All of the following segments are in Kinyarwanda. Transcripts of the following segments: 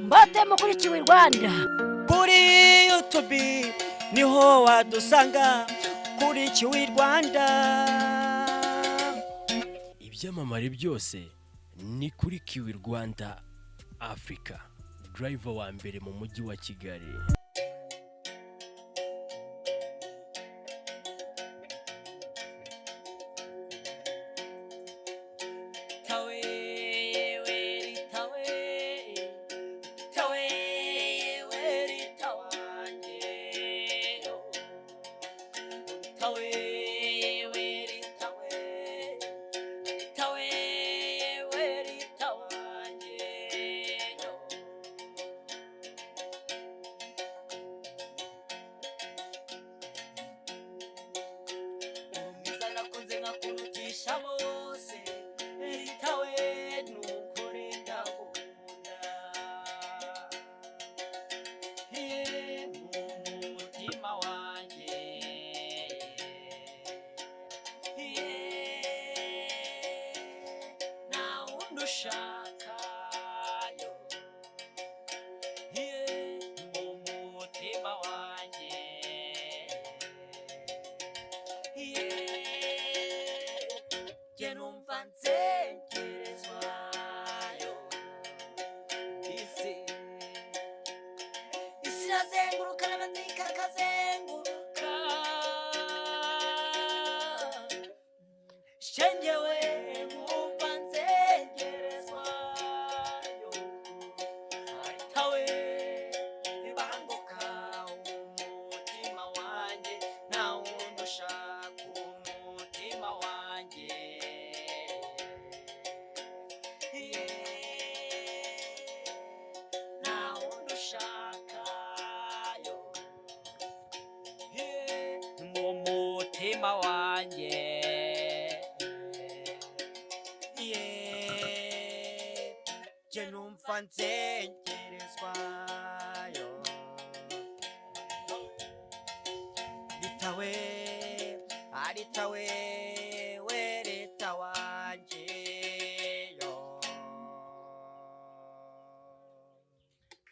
mbatemo kuri Kiwi Rwanda. Kuri YouTube niho wadusanga kuri Kiwi Rwanda. Ibyamamare byose ni kuri Kiwi Rwanda Africa, driver wa mbere mu mujyi wa Kigali.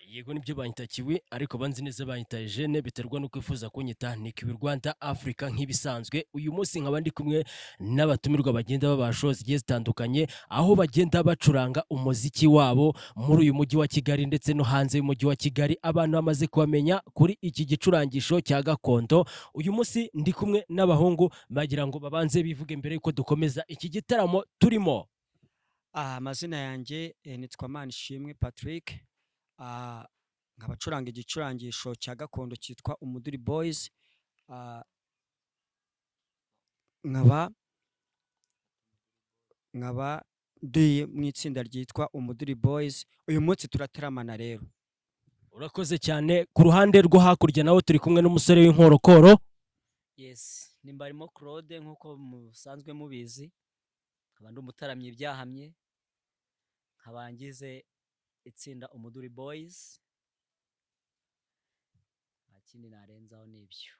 Yego nibyo banyita Kiwi, ariko banzi neza banyita Eugene, biterwa no kwifuza kunyita ni Kiwi Rwanda Africa nk'ibisanzwe. Uyu munsi nkaba ndi kumwe n'abatumirwa bagenda babasho zigiye zitandukanye, aho bagenda bacuranga umuziki wabo muri uyu mujyi wa Kigali ndetse no hanze y'umujyi wa Kigali. Abantu bamaze kubamenya kuri iki gicurangisho cya gakondo. Uyu munsi ndi kumwe n'abahungu bagira ngo babanze bivuge mbere yuko dukomeza iki gitaramo turimo. Amazina yanjye nitwa Manishimwe Patrick. Nkabacuranga igicurangisho cya gakondo cyitwa Umuduri Boys. Nkaba ndi mu itsinda ryitwa Umuduri Boys. Uyu munsi turataramana rero. Urakoze cyane. Ku ruhande rwo hakurya nawo turi kumwe n'umusore w'inkorokoro. Yes, nimbarimo Claude nkuko musanzwe mubizi. Nkaba umutaramye ibyahamye. Nkabangize itsinda Umuduri Boys. Akindi narenzaho nibyo.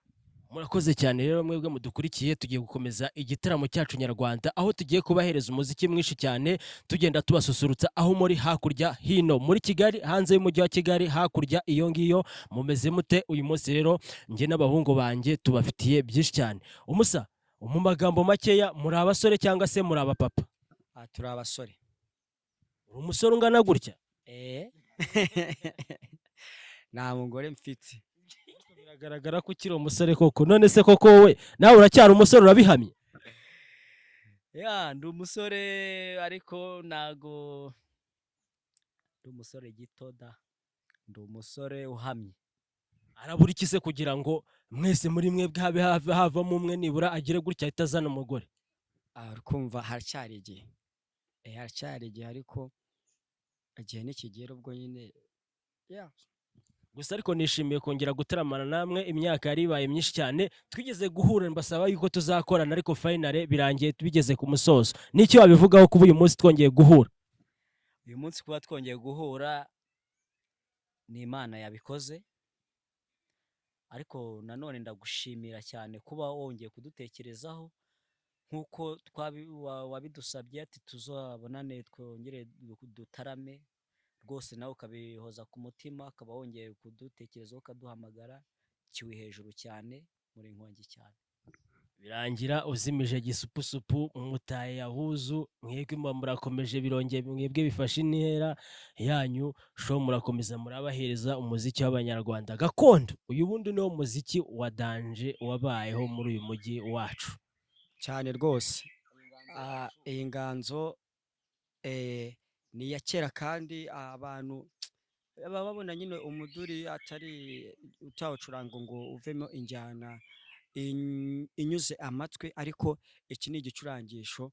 Murakoze cyane rero mwebwe mudukurikiye, tugiye gukomeza igitaramo cyacu nyarwanda, aho tugiye kubahereza umuziki mwinshi cyane, tugenda tubasusurutsa aho muri hakurya hino muri Kigali, hanze y'umujyi wa Kigali, hakurya iyo ngiyo. Mumeze mute uyu munsi? Rero nge n'abahungu banjye tubafitiye byinshi cyane. Umusa, mu magambo makeya, muri abasore cyangwa se muri abapapa? Turi abasore. Uri umusore ungana gutya? Nta mugore mfite. Biragaragara ko ukiri umusore koko. None se koko wowe nawe uracyari umusore, urabihamye? Ndi umusore ariko nago ndi umusore gitoda. Ndi umusore uhamye. Arabura iki se kugira ngo mwese muri mwebwe habe havamo umwe nibura agire gutya ahita azana umugore? Kumva haracyari igihe. Haracyari igihe, ariko igihe nikigera ubwo nyine. Gusa ariko nishimiye kongera gutaramana namwe. Imyaka yari ibaye myinshi cyane, twigeze guhura mbasaba yuko tuzakorana, ariko finally birangiye tubigeze ku musozo. Niki wabivugaho kuba uyu munsi twongeye guhura? Uyu munsi kuba twongeye guhura ni Imana yabikoze, ariko nanone ndagushimira cyane kuba wongeye kudutekerezaho. nk'uko wabidusabye ati tuzabonane twongere dutarame rwose, nawe ukabihoza ku mutima, ukaba wongeye kudutekerezaho ukaduhamagara. Kiwi hejuru cyane, muri Nkongi cyane. birangira uzimije gisupusupu mutaye yahuzu, mwebwe murakomeje birongeye, mwebwe bifashe intera yanyu, show murakomeza murabahereza umuziki w'abanyarwanda gakondo. Uyu bundi niwo muziki wa danje wabayeho muri uyu mujyi wacu cyane rwose. Iyi nganzo ni iya kera kandi abantu baba babona nyine umuduri atari utawucuranga ngo uvemo injyana inyuze amatwi, ariko iki ni igicurangisho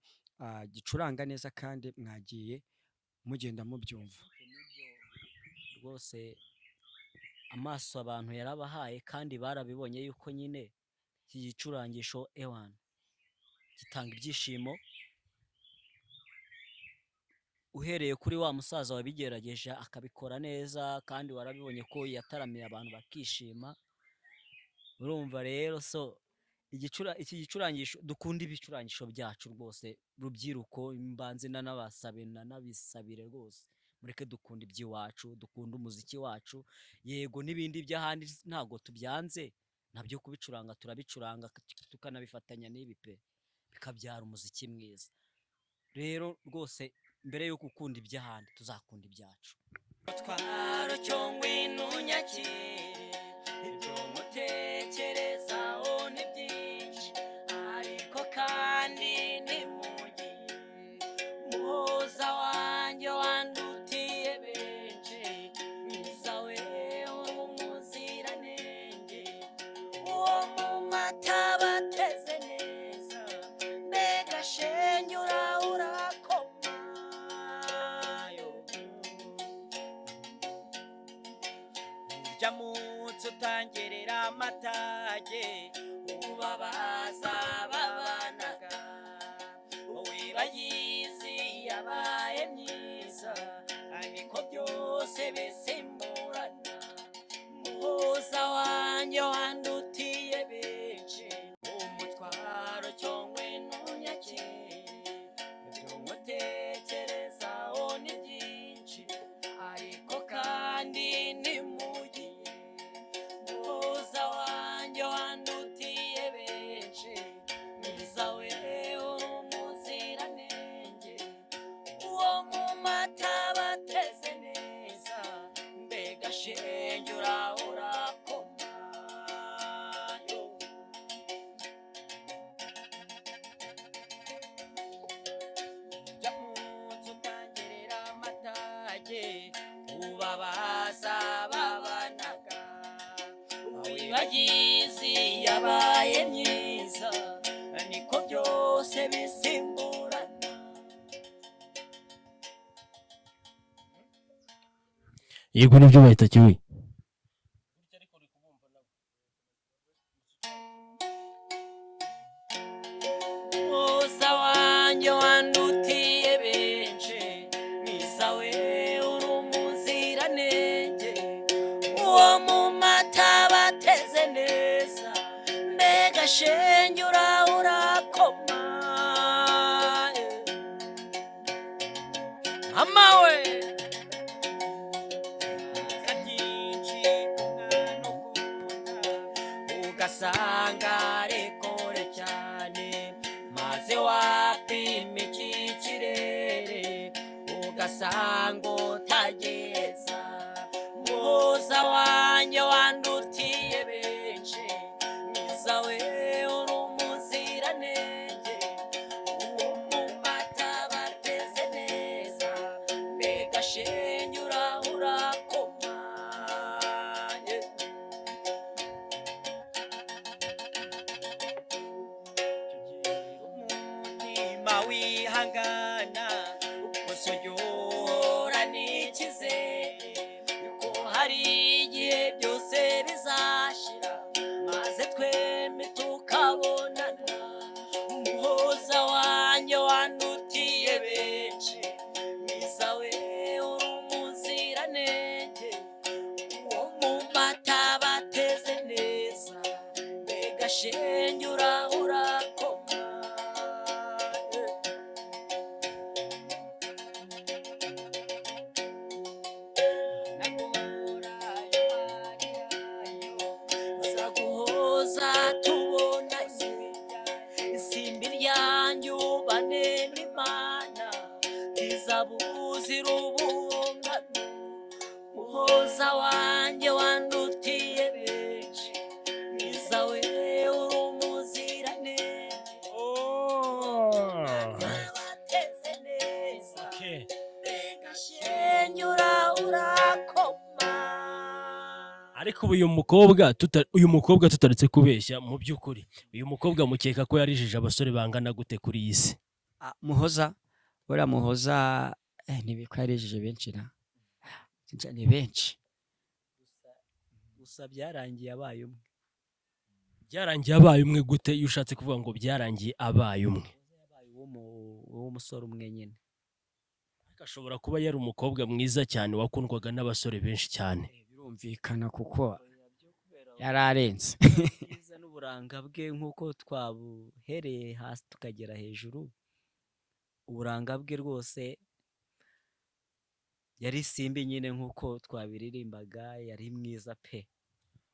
gicuranga neza kandi mwagiye mugenda mubyumva rwose. Amaso abantu yarabahaye kandi barabibonye yuko nyine iki gicurangisho ewan gitanga ibyishimo. Uhereye kuri wa musaza wabigerageje akabikora neza, kandi warabibonye ko yataramiye abantu bakishima. Urumva rero so iki gicurangisho, dukunda ibicurangisho byacu rwose, rubyiruko imbanze n'abisabire rwose, mureke dukunda iby'iwacu, dukunda umuziki wacu. Yego n'ibindi by'ahandi ntabwo tubyanze, nabyo kubicuranga turabicuranga, tukanabifatanya n'ibi pe, bikabyara umuziki mwiza. Rero rwose mbere yo gukunda iby'ahandi tuzakunda ibyacu. Twaro cyongwe nunyakire, ibyo mutekerezaho ni byinshi, ariko kandi ni mugi muhoza wanjye wandutiye benshi, mwiza wewe umuziranenge, uwo mu mata bateze neza, mbega shenge urakomayo. Jamutse utangerera amatage, ubabaza babanaga, wowe bayizi yabaye myiza, ariko byose bisimburana. Muhoza wanjye wandutiye benshi, umutwaro cyongwe nunyakire, ibyo mutekerezaho ni byinshi, ariko kandi ni mugi muhoza wanjye wandutiye benshi, mwiza wewe umuziranenge, uwo mu mata bateze neza, mbega shenge urakomayo. Jamutse utangerera amatage, ubabaza babanaga, wibagizi yabaye myiza, niko byose bisimburana. yego nibyo bahita kiwi. Muhoza wanjye wandutiye benshi, mwiza wewe uri umuziranenge, uwo mu mata bateze neza, mbega shenge urakoma. Mama we kabyinshi umwana ukunda, ugasanga ari kure cyane, maze wapima iki kirere ugasanga utageza. Muhoza wanjye wandutiye benshi, mwiza wewe uri umuziranenge, uwo mu mata bateze neza, mbega shenge urakomaye. Umutima wihangana, usujura n'ikizere, ko hari igihe byose bizashira, maze twembi tukabonana. Muhoza wanjye wandutiye benshi, mwiza wewe uri umuziranenge, uwo mu mata bateze neza, mbega shenge urakoma. wanjye ubane n'Imana izabuzira ubungano muhoza wanjye wandutiye benshi mwiza we uri umuziranenge wateze neza mbega shenyura urakoma. ariko uyu mukobwa tutaretse kubeshya mu by'ukuri uyu mukobwa mukeka ko yarijije abasore bangana gute kuri iyi si? Muhoza buriya Muhoza ntibiko yarijije benshi ni benshi gusa byarangiye abaye umwe. Byarangiye abaye umwe gute iyo ushatse kuvuga ngo byarangiye abaye umwe? Yabaye uw'umusore umwe nyine. Ashobora kuba yari umukobwa mwiza cyane wakundwaga n'abasore benshi cyane. Birumvikana kuko yari arenze Bwiza n'uburanga bwe nk'uko twabuhereye hasi tukagera hejuru, uburanga bwe rwose yari simbi nyine nk'uko twabiririmbaga, yari mwiza pe.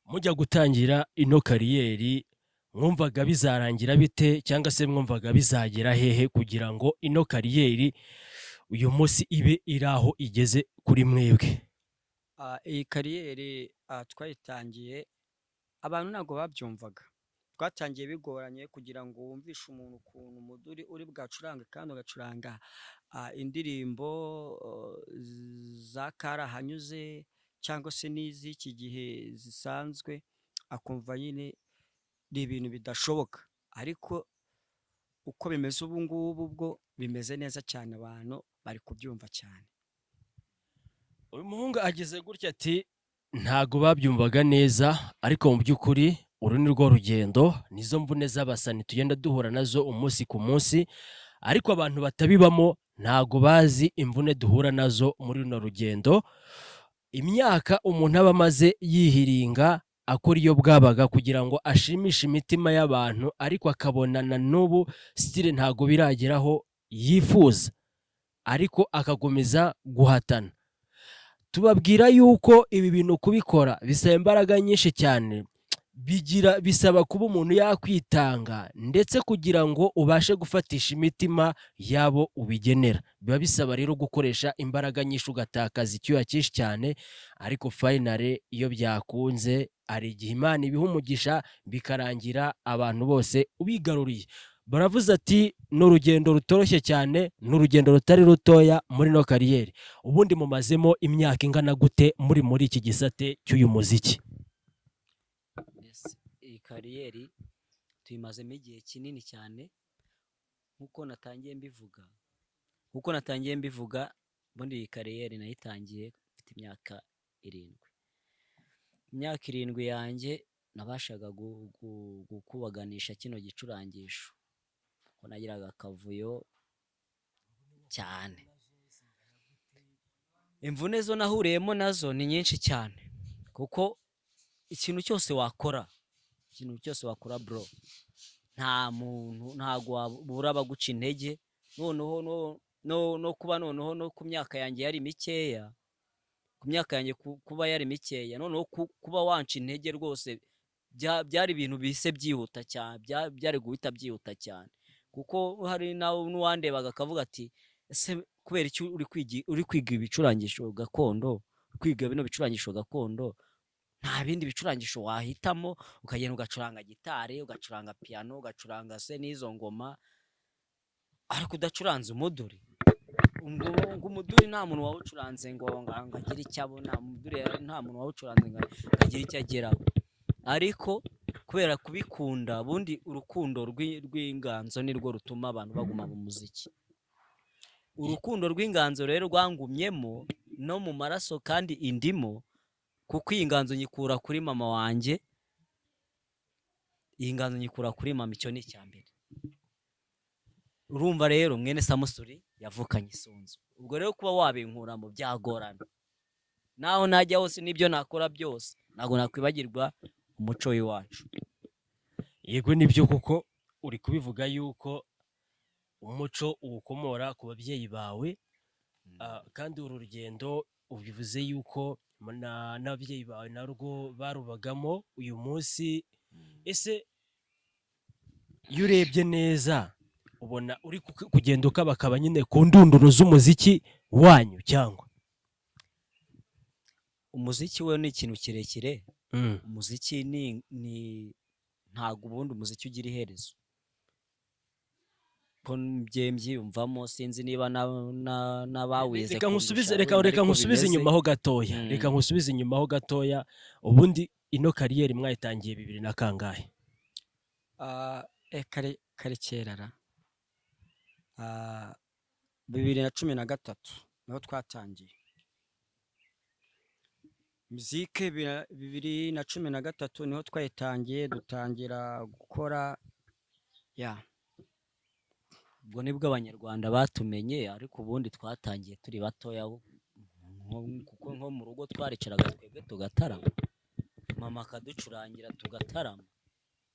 Mujya gutangira ino kariyeri mwumvaga bizarangira bite cyangwa se mwumvaga bizagera hehe kugira ngo ino kariyeri uyu munsi ibe iri aho igeze kuri mwebwe? iyi kariyeri twayitangiye abantu ntabwo babyumvaga, twatangiye bigoranye kugira ngo wumvishe umuntu ukuntu umuduri uri bwacuranga kandi ugacuranga indirimbo za karahanyuze cyangwa se n'iz'iki gihe zisanzwe, akumva nyine ni ibintu bidashoboka, ariko uko bimeze ubu ngubu bwo bimeze neza cyane, abantu bari kubyumva cyane. Uyu muhungu ageze gutya ati ntago babyumvaga neza, ariko mu by'ukuri uru ni rwo rugendo, nizo mvune z'abasani tugenda duhura nazo umunsi ku munsi, ariko abantu batabibamo ntago bazi imvune duhura nazo muri runo rugendo. Imyaka umuntu aba amaze yihiringa akora iyo bwabaga kugira ngo ashimishe imitima y'abantu, ariko akabona na n'ubu stile ntago birageraho yifuza, ariko akakomeza guhatana. Tubabwira yuko ibi bintu kubikora bisaba imbaraga nyinshi cyane, bisaba kuba umuntu yakwitanga, ndetse kugira ngo ubashe gufatisha imitima yabo ubigenera biba bisaba rero gukoresha imbaraga nyinshi, ugatakaza icyuya cyinshi cyane, ariko finally iyo byakunze ari igihe Imana ibiha umugisha bikarangira abantu bose ubigaruriye. Baravuze ati ni urugendo rutoroshye cyane, ni urugendo rutari rutoya muri no kariyeri. Ubundi mumazemo imyaka ingana gute muri iki gisate cy'uyu muziki? Iyi kariyeri tuyimazemo igihe kinini cyane, nk'uko natangiye mbivuga ubundi iyi kariyeri nayitangiye mfite imyaka 7. Imyaka 7 yanjye nabashaga gukubaganisha kino gicurangisho, ko nagiraga akavuyo cyane. Imvune zo nahuriyemo nazo ni nyinshi cyane, kuko ikintu cyose wakora bro, nta muntu ntago wabura baguca intege. Noneho no kuba noneho no ku myaka yanjye yari mikeya, kuba yari mikeya, noneho kuba wanca intege rwose byari ibintu bise byihuta cyane, byari guhita byihuta cyane, kuko hari n'uwandebaga akavuga ati ese kubera iki uri kwiga ibicurangisho gakondo, kwiga bino bicurangisho gakondo, nta bindi bicurangisho wahitamo ukagenda ugacuranga gitari, ugacuranga piano, ugacuranga se n'izo ngoma, ariko udacuranze umuduri? Ngo umuduri nta muntu wawucuranze ngo agire icyo abona, umuduri nta muntu wawucuranze ngo agire icyo ageraho. Ariko kubera kubikunda, bundi urukundo rw'inganzo nirwo rutuma abantu baguma mu muziki. Urukundo rw'inganzo rero rwangumyemo no mu maraso kandi indimo, kuko iyi nganzo nyikura kuri mama wanjye, iyi nganzo nyikura kuri mama, icyo ni icyambere. Urumva rero mwene Samusuri yavukanye isunzu, ubwo rero kuba wabinkuramo byagorana. Naho najya hose n'ibyo nakora byose ntabwo nakwibagirwa umuco w'iwacu. Yego nibyo, kuko uri kubivuga yuko umuco uwukomora ku babyeyi bawe, kandi uru rugendo ubivuze yuko n'ababyeyi bawe narwo barubagamo uyu munsi. Ese iyo urebye neza ubona uri kugenda ukabakaba nyine ku ndunduro z'umuziki wanyu cyangwa umuziki we ni ikintu kirekire. Umuziki ni ntago ubundi umuziki ugira iherezo. Ko mbyumvamo sinzi niba n'abawize reka nkusubize inyuma ho gatoya. Reka nkusubize inyuma ho gatoya. Ubundi ino kariyeri mwayitangiye 2000 na kangahe? Kare kerara 2013 niho twatangiye muzike. 2013 niho twayitangiye dutangira gukora ubwo nibwo abanyarwanda batumenye, ariko ubundi twatangiye turi batoya kuko nko mu rugo twaricaraga twebwe tugatarama, mama akaducurangira tugatarama,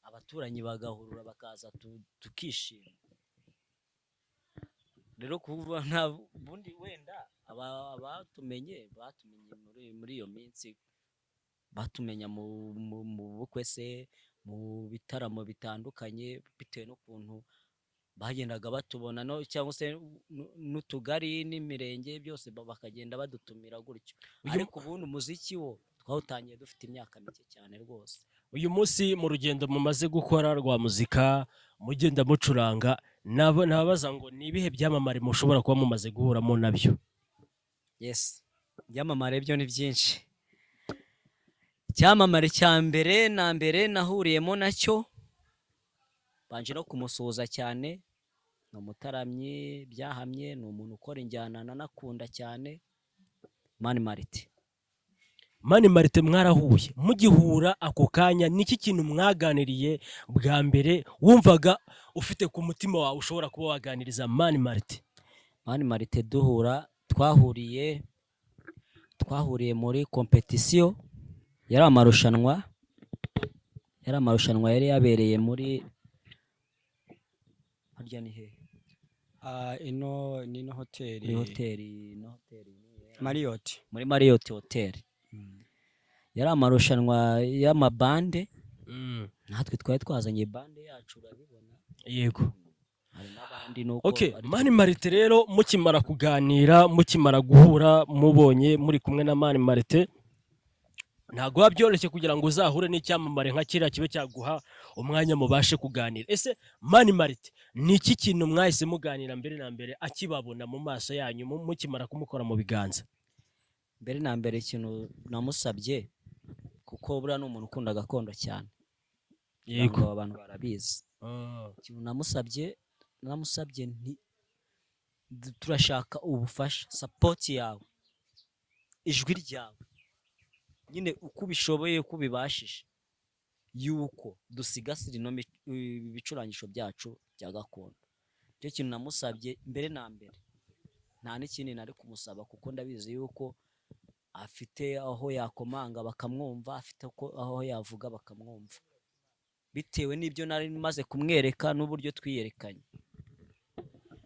abaturanyi bagahurura bakaza tukishima. Rero kuvuga nta bundi wenda abatumenye muri iyo minsi batumenya mu bukwe se, mu bitaramo bitandukanye, bitewe n'ukuntu bagendaga batubona no cyangwa se n'utugari n'imirenge byose bakagenda badutumira gutyo. Ariko ubundi umuziki wo twawutangiye dufite imyaka mike cyane rwose. Uyu munsi mu rugendo mumaze gukora rwa muzika mugenda mucuranga, nababaza ngo ni ibihe byamamare mushobora kuba mumaze guhuramo nabyo? Yes, byamamare byo ni byinshi. Cyamamare cya mbere na mbere nahuriyemo nacyo, banje no kumusuhuza cyane, no mutaramye byahamye, ni umuntu ukora injyana nanakunda cyane, Mani Martin. Mani Martin mwarahuye, mugihura ako kanya niki kintu mwaganiriye bwa mbere wumvaga ufite ku mutima wawe ushobora kuba waganiriza Mani Martin? Mani Martin duhura twahuriye muri competition, yari amarushanwa yari yabereye muri harya ni he ino hoteli muri Marriott Hotel. Yari amarushanwa y'amabande, natwe twari twazanye bande yacu, urabibona. Yego. Hari n'abandi nuko Mani Martin rero mukimara kuganira, mukimara guhura, mubonye muri kumwe na Mani Martin, ntago wabyoroshye kugira ngo uzahure n'icyamamare nka kiriya kibe cyaguha umwanya mubashe kuganira. Ese Mani Martin ni iki kintu mwahise muganira mbere na mbere akibabona mu maso yanyu mukimara kumukora mu biganza? Mbere na mbere ikintu namusabye, kuko buriya ni umuntu ukunda gakondo cyane. Yego, abantu barabizi. Ikintu namusabye nti turashaka ubufasha, support yawe, ijwi ryawe, nyine uko ubishoboye, uko ubibashije, yuko dusigasira ibicurangisho byacu bya gakondo. Icyo kintu namusabye mbere na mbere, nta n'ikindi nari kumusaba, kuko ndabizi yuko afite aho yakomanga bakamwumva, afite aho yavuga bakamwumva, bitewe n'ibyo nari maze kumwereka n'uburyo twiyerekanye.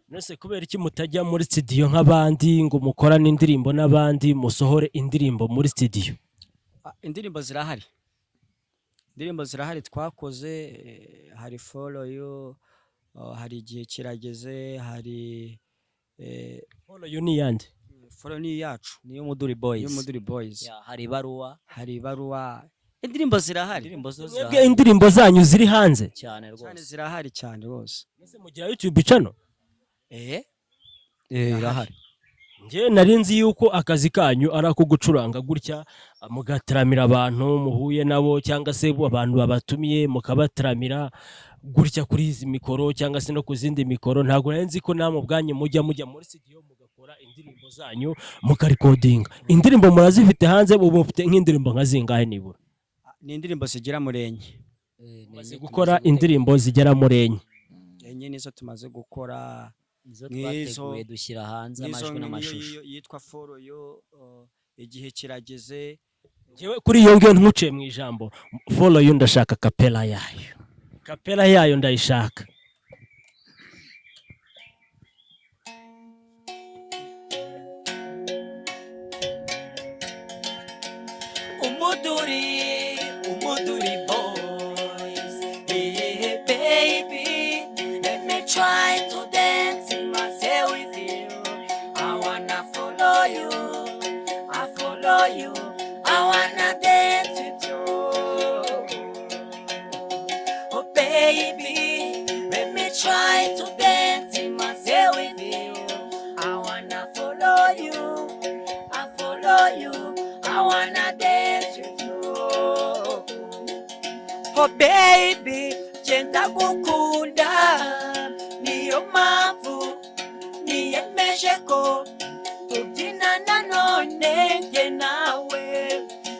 Nese kubera iki mutajya muri studio nk'abandi ngo mukorane indirimbo n'abandi, musohore indirimbo muri studio? Indirimbo zirahari twakoze. Hari Follow You, hari Igihe Kirageze, hari Follow You ni yande? Follow ni yacu, niyo Muduri Boys. Hari Ibaruwa. Indirimbo zirahari. Indirimbo zanyu ziri hanze cyane rwose. Zirahari cyane rwose. Ese mugira YouTube channel? Irahari. Nge narinzi yuko akazi kanyu ari ako gucuranga gutya, mugataramira abantu muhuye nabo, cyangwa se abantu babatumiye mukabateramira gutya kuri izi mikoro cyangwa se no kuzindi mikoro. Ntago narinzi ko namwe ubwanyu mujya muri studio mugakora indirimbo zanyu mukarecordinga. Indirimbo murazifite hanze, ubu mufite nk'indirimbo nka zingahe nibura? Ni indirimbo zigera muri enye. Maze gukora indirimbo zigera muri enye nizo tumaze gukora. Izo twateguye dushyira hanze amajwi n'amashusho. Yitwa Follow You, Igihe Kirageze. Jewe kuri iyo ngiyo ntuciye mu ijambo, Follow You ndashaka kapela yayo ndayishaka. Umuduri Boys, hey baby, let me try to oh baby genda gukunda niyo mpamvu niyemeje ko tubyinana none njye nawe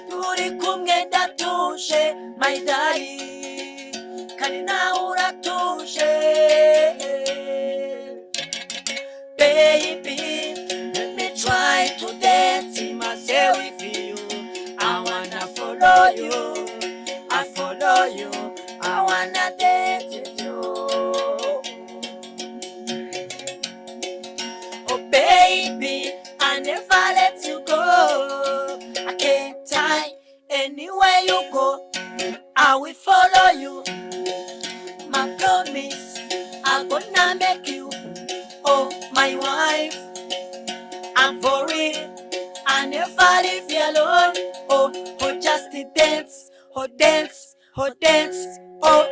turi kumwe ndatuje my darling kandi nawe uratuje baby let me try to dance in myself with you I wanna follow you I wanna dance with you oh baby I never let you go I can't die anywhere you go I will follow you my promise I'm gonna make you oh my wife I'm for real I never leave you alone oh just dance oh dance oh dance oh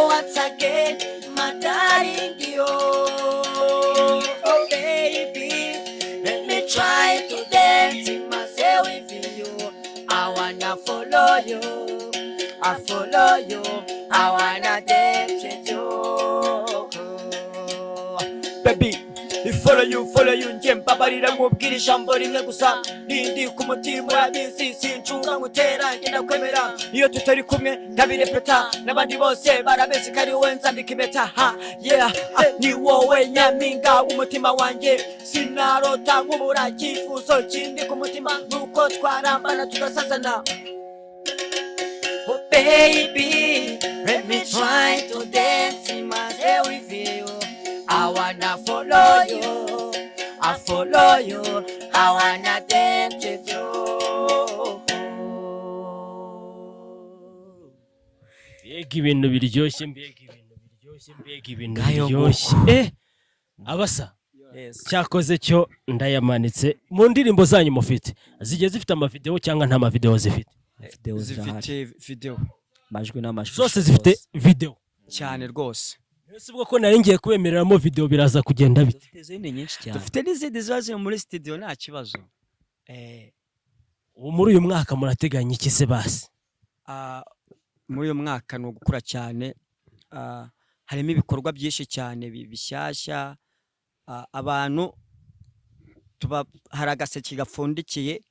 once again my darling you oh baby let me try to dance in myself with you I wanna follow you I follow you I wanna dance with you baby follow you njye mbabarira nkubwira ijambo rimwe gusa rindi ku mutima urabizi sinshura ngutera ngenda kwemera iyo tutari kumwe ndabirepeta n'abandi bose barabezi kari wowe nzambika impeta ha yeah ni wowe nyampinga w'umutima wanjye sinarota nkubura cyifuzo kindi ku mutima nuko twarambana tugasazana oh baby let me try to dance in my head with you I wanna follow you, I follow you, I wanna dance with you. Mbega ibintu biryoshye, biryoshye. Abasa. Yes. Cyakoze cyo ndayamanitse. Mu ndirimbo zanyu mufite, zigiye zifite amavideo cyangwa nta mavideo zifite? Zifite video. Majwi n'amashusho. Zose zifite video. Cyane rwose. Ese ubwo ko nari ngiye kwemereramo video biraza kugenda bite? Dufite izindi nyinshi cyane. Dufite n'izindi ziba muri studio nta kibazo. Muri uyu mwaka murateganya iki se basi? Muri uyu mwaka no gukura cyane, harimo ibikorwa byinshi cyane bishyashya, abantu hari agaseke gapfundikiye,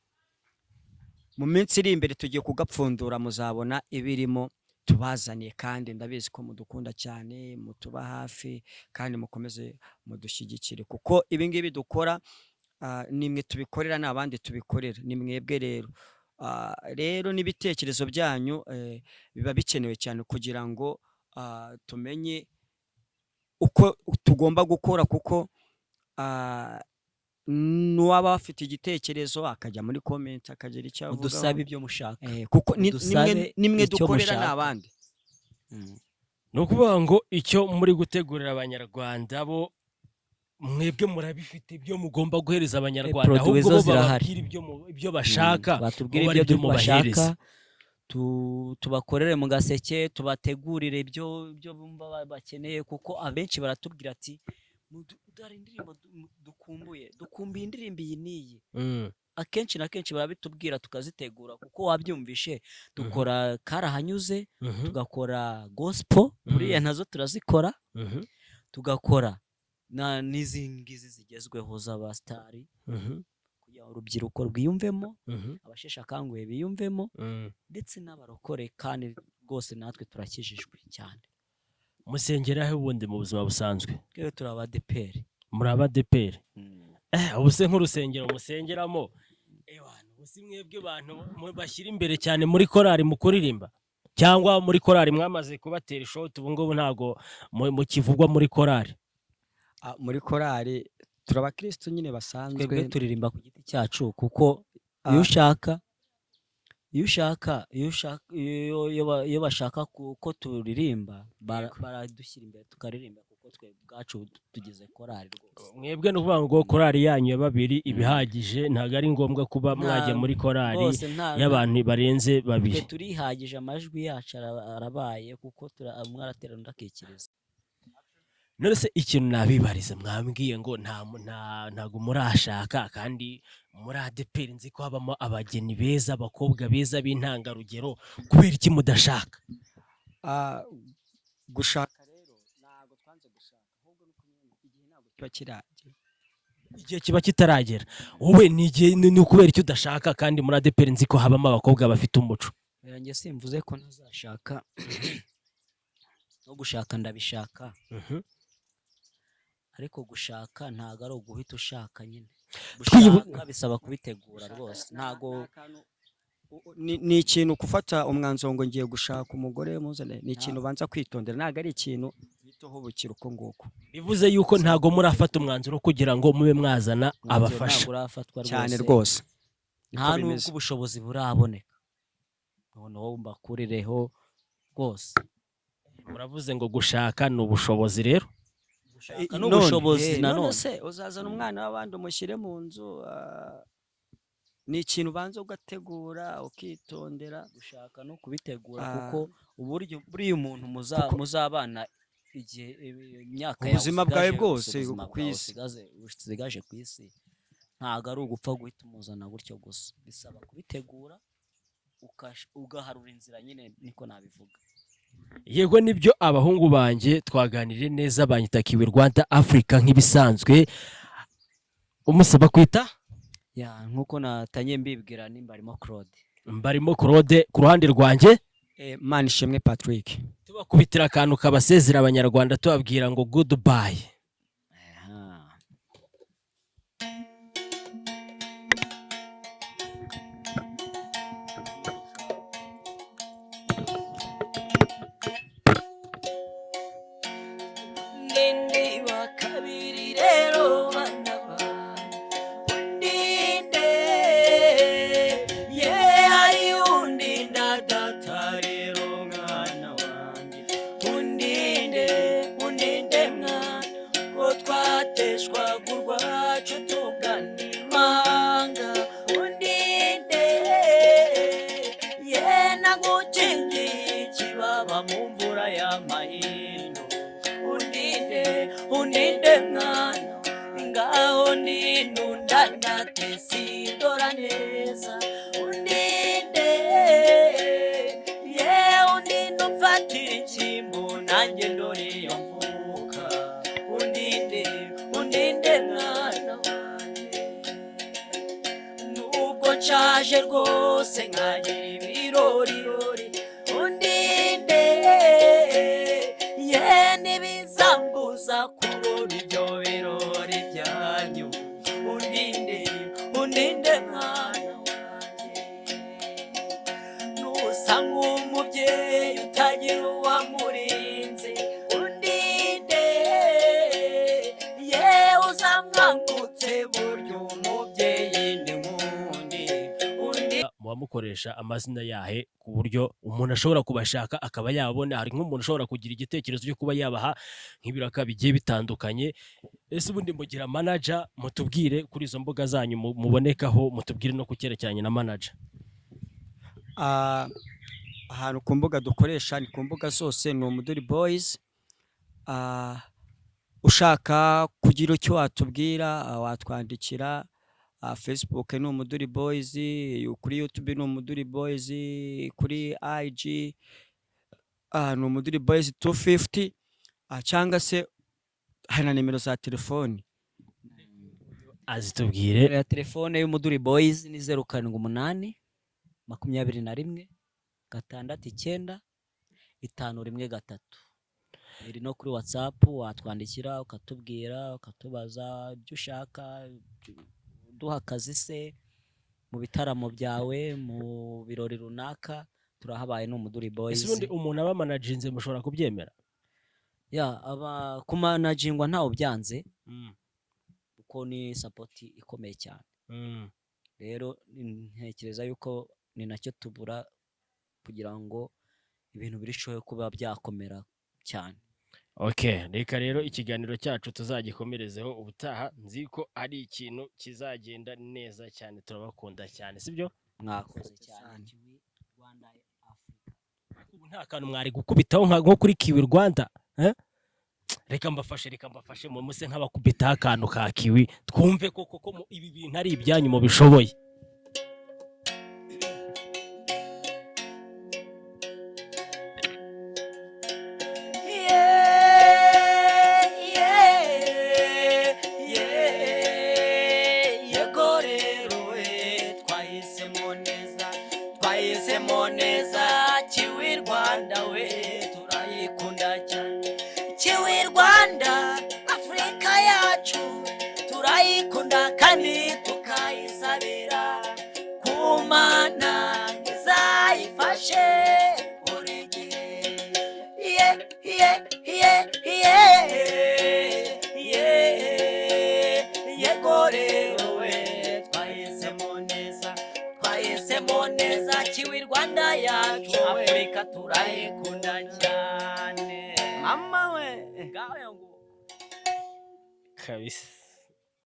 mu minsi iri imbere tugiye kugapfundura muzabona ibirimo tubazaniye, kandi ndabizi ko mudukunda cyane, mutuba hafi kandi mukomeze mudushyigikire, kuko ibi ngibi dukora nimwe tubikorera n'abandi tubikorera, ni mwebwe rero. Rero n'ibitekerezo byanyu biba bikenewe cyane kugira ngo tumenye uko tugomba gukora, kuko nuwaba afite igitekerezo akajya muri comment akagira icyo avuga, udusabe ibyo mushaka, kuko nimwe dukorera n'abandi. No kuvuga ngo icyo muri gutegurira abanyarwanda bo mwebwe murabifite ibyo mugomba guhereza abanyarwanda, ahubwo bo bababwira ibyo bashaka, batubwira ibyo bashaka, tubakorere mu gaseke, tubategurire ibyo bumva bakeneye, kuko abenshi baratubwira ati udari indirimbo dukumbuye indirimbo iyi niyi. Akenshi na kenshi barabitubwira tukazitegura, kuko wabyumvishe dukora karahanyuze, tugakora gospel, buriya nazo turazikora, tugakora n'izi ngizi zigezweho z'abastari, kugira urubyiruko rwiyumvemo, abasheshe akanguhe biyumvemo, ndetse n'abarokore, kandi rwose natwe turakijijwe cyane. Musengeraho ubundi mu buzima busanzwe? Rero turi abadeperi. Muri abadeperi? Ubuse nk'urusengero musengeramo, ubusi mwebwe bantu bashyira imbere cyane muri korari mu kuririmba, cyangwa muri korari mwamaze kubatera ishoti ubu ngubu ntago mukivugwa muri korari? Muri korari turabakristo nyine basanzwe, twebwe turirimba ku giti cyacu, kuko iyo bashaka ko turirimba baradushyira imbere tukaririmba, kuko twe bwacu tugize korari rwose. Mwebwe no kuvuga ngo korari yanyu ya babiri ibihagije, ntago ari ngombwa kuba mwajya muri korari y'abantu barenze babiri? Turihagije, amajwi yacu arabaye, kuko mwaratera ndakikiriza. None se ikintu nabibariza, mwambwiye ngo ntago murashaka, kandi muri ADEPR nzi ko habamo abageni beza, abakobwa beza b'intangarugero, kubera iki mudashaka? Ah, gushaka rero ntabwo twanze gushaka ahubwo nuko nyine igihe ntabwo kiba kiragera. igihe kiba kitaragera wowe ni ukubera icyo udashaka kandi muri ADPR nzi ko habamo abakobwa bafite umuco. Njye simvuze ko ntazashaka no gushaka ndabishaka, ariko gushaka ntago ari uguhita ushaka nyine. Gushaka bisaba kubitegura rwose, ntago ni ikintu gufata umwanzuro ngo ngiye gushaka umugore muzane, ni ikintu ubanza kwitondera, ntabwo ari ikintu bitoho bukira uko nguko. bivuze yuko ntago murafata umwanzuro kugira ngo mube mwazana abafasha ntabwo urafatwa cyane rwose, nta nubwo ubushobozi buraboneka, noneho mbakurireho rwose. muravuze ngo gushaka ni ubushobozi rero. N'ubushobozi nanone se uzazana umwana w'abandi umushyire mu nzu, ni ikintu ubanza ugategura ukitondera. gushaka no kubitegura, kuko uburyo buriya umuntu muzabana igihe imyaka yawe ubuzima bwawe bwose ubuzima ku bwawe isi usigaje ku isi, ntabwo ari ugupfa guhita umuzana gutyo gusa, bisaba kubitegura ugaharura inzira nyine, niko nabivuga. Yego nibyo abahungu banjye twaganiriye neza, banyita Kiwi Rwanda Africa nk'ibisanzwe. Umusaba kwita nkuko natanye mbibwira nimba arimo Claude. Mbarimo Claude, ku ruhande rwanjye Manishimwe Patrick. tubakubitira akantu kabasezera abanyarwanda tubabwira ngo goodbye. Ndinde wa kabiri rero bana undinde, ye ari undinda data rero mwana wanjye, undinde mwana, ko twateshwaga urwacu tugana imahanga, undinde ye nagukingiye ikibaba mu mvura y'amahindu, undinde mwana, ngaho ninunda ndatesi dora neza, undinde ye undinde umfatira ikimbo nanjye ndore iyo mvuka, undinde mwana wanjye, nubwo nshaje rwose nkagira ibirorirori, undinde ye ntibizambuza kurora ibyo birori byanyu, undinde mwana wanjye, nusa nk'umubyeyi utagira uwamurinze, undinde ye uzamwambutse buryo umubyeyi ni nk'undi, muba mukoresha amazina yahe ku buryo umuntu ashobora kubashaka akaba yabona. Hari nk'umuntu ushobora kugira igitekerezo cyo kuba yabaha nk'ibiraka bigiye bitandukanye. Ese ubundi mugira manager, mutubwire kuri izo mbuga zanyu mubonekaho, mutubwire no kucyerekeranye na manager. Ahantu ku mbuga dukoresha ni ku mbuga zose, ni Umuduri Boys. Ushaka kugira icyo watubwira watwandikira. Facebook ni Umuduri Boys, kuri YouTube ni Umuduri Boys, kuri IG ni Umuduri Boys 250, cyangwa se hari na nimero za telefoni. Azitubwire. ya telefone y'Umuduri Boys ni 078 21 669 513. iri no kuri WhatsApp watwandikira ukatubwira ukatubaza ibyo ushaka, duha akazi se mu bitaramo byawe, mu birori runaka, turahabaye n'Umuduri Boys. Ese ubundi umuntu aba managinze mushobora kubyemera? aba kumanagingwa ntawe byanze, kuko ni support ikomeye cyane. Rero ntekereza yuko ni nacyo tubura kugira ngo ibintu birishoye kuba byakomera cyane. Okay, reka rero ikiganiro cyacu tuzagikomerezeho ubutaha, nzi ko ari ikintu kizagenda neza cyane. Turabakunda cyane, sibyo? Mwakoze cyane. Kiwi Rwanda Africa. Ubu nta kantu mwari gukubitaho nko kuri Kiwi Rwanda, reka mbafashe mu muse nk'abakubitaho akantu ka Kiwi, twumve koko ibi bintu ari ibyanyu mu bishoboye. yacu we Afurika turayikunda cyane mama we ngaho ngo kabisa